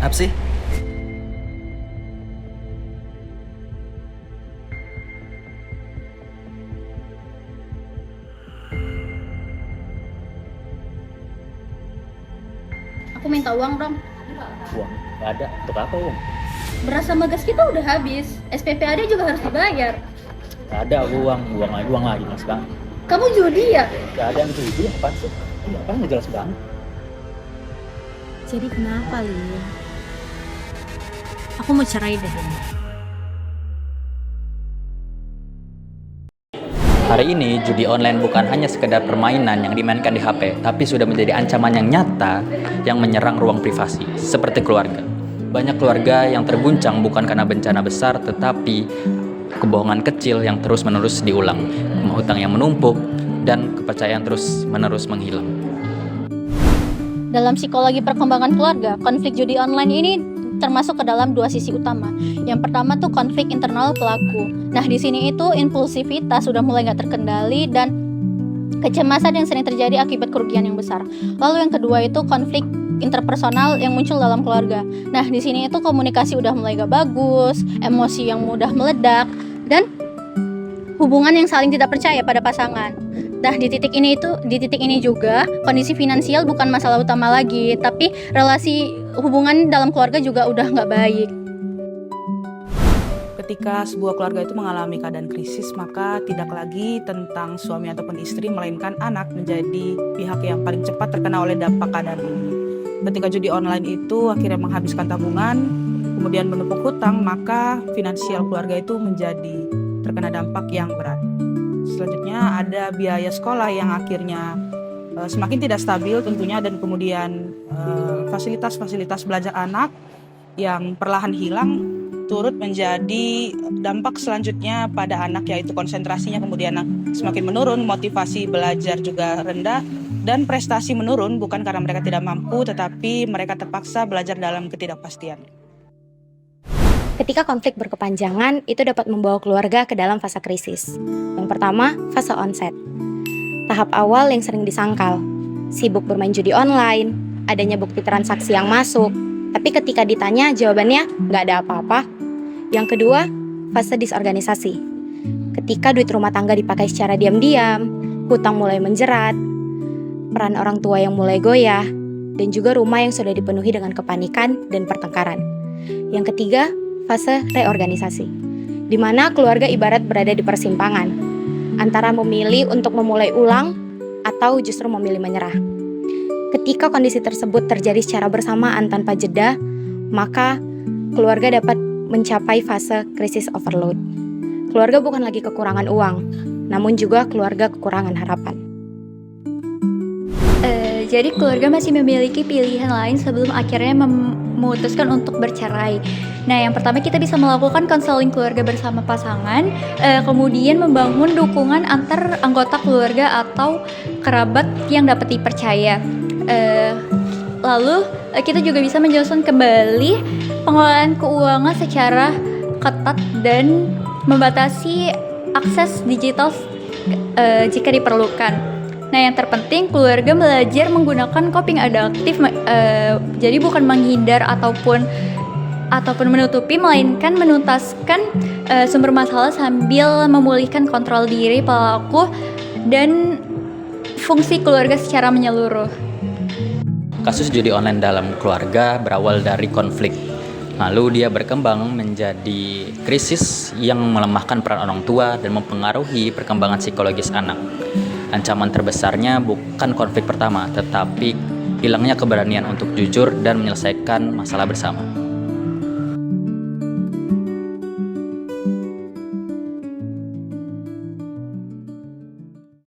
Apa sih? Aku minta uang dong. Uang nggak ada. Untuk apa uang? Beras sama gas kita udah habis. SPPAD juga harus dibayar. Nggak ada uang lagi mas bang. Kamu judi ya? Nggak ada yang judi apa sih? Ini apa nggak jelas banget. Jadi kenapa, Lin? Aku mau cerai deh. Hari ini judi online bukan hanya sekedar permainan yang dimainkan di HP, tapi sudah menjadi ancaman yang nyata yang menyerang ruang privasi, seperti keluarga. Banyak keluarga yang terguncang bukan karena bencana besar, tetapi kebohongan kecil yang terus-menerus diulang, hutang yang menumpuk, dan kepercayaan terus-menerus menghilang. Dalam psikologi perkembangan keluarga, konflik judi online ini termasuk ke dalam dua sisi utama. Yang pertama tuh konflik internal pelaku. Nah, di sini itu impulsivitas sudah mulai nggak terkendali dan kecemasan yang sering terjadi akibat kerugian yang besar. Lalu yang kedua itu konflik interpersonal yang muncul dalam keluarga. Nah, di sini itu komunikasi udah mulai gak bagus, emosi yang mudah meledak, dan hubungan yang saling tidak percaya pada pasangan. Nah, di titik ini juga kondisi finansial bukan masalah utama lagi, tapi relasi hubungan dalam keluarga juga udah nggak baik. Ketika sebuah keluarga itu mengalami keadaan krisis, maka tidak lagi tentang suami ataupun istri, melainkan anak menjadi pihak yang paling cepat terkena oleh dampak keadaan ini. Ketika judi online itu akhirnya menghabiskan tabungan, kemudian menumpuk hutang, maka finansial keluarga itu menjadi terkena dampak yang berat. Selanjutnya ada biaya sekolah yang akhirnya semakin tidak stabil tentunya, dan kemudian fasilitas-fasilitas belajar anak yang perlahan hilang turut menjadi dampak selanjutnya pada anak, yaitu konsentrasinya kemudian semakin menurun, motivasi belajar juga rendah, dan prestasi menurun bukan karena mereka tidak mampu, tetapi mereka terpaksa belajar dalam ketidakpastian. Ketika konflik berkepanjangan, itu dapat membawa keluarga ke dalam fase krisis. Yang pertama, fase onset. Tahap awal yang sering disangkal, sibuk bermain judi online, adanya bukti transaksi yang masuk, tapi ketika ditanya jawabannya nggak ada apa-apa. Yang kedua, fase disorganisasi. Ketika duit rumah tangga dipakai secara diam-diam, hutang mulai menjerat, peran orang tua yang mulai goyah, dan juga rumah yang sudah dipenuhi dengan kepanikan dan pertengkaran. Yang ketiga, fase reorganisasi, di mana keluarga ibarat berada di persimpangan antara memilih untuk memulai ulang atau justru memilih menyerah. Ketika kondisi tersebut terjadi secara bersamaan tanpa jeda, maka keluarga dapat mencapai fase krisis overload. Keluarga bukan lagi kekurangan uang, namun juga keluarga kekurangan harapan. Jadi keluarga masih memiliki pilihan lain sebelum akhirnya memutuskan untuk bercerai. Nah, yang pertama kita bisa melakukan konseling keluarga bersama pasangan, kemudian membangun dukungan antar anggota keluarga atau kerabat yang dapat dipercaya. Lalu kita juga bisa menjelaskan kembali pengelolaan keuangan secara ketat dan membatasi akses digital jika diperlukan. Nah, yang terpenting keluarga belajar menggunakan coping adaptif, jadi bukan menghindar ataupun menutupi, melainkan menuntaskan sumber masalah sambil memulihkan kontrol diri pelaku dan fungsi keluarga secara menyeluruh. Kasus judi online dalam keluarga berawal dari konflik. Lalu dia berkembang menjadi krisis yang melemahkan peran orang tua dan mempengaruhi perkembangan psikologis anak. Ancaman terbesarnya bukan konflik pertama, tetapi hilangnya keberanian untuk jujur dan menyelesaikan masalah bersama.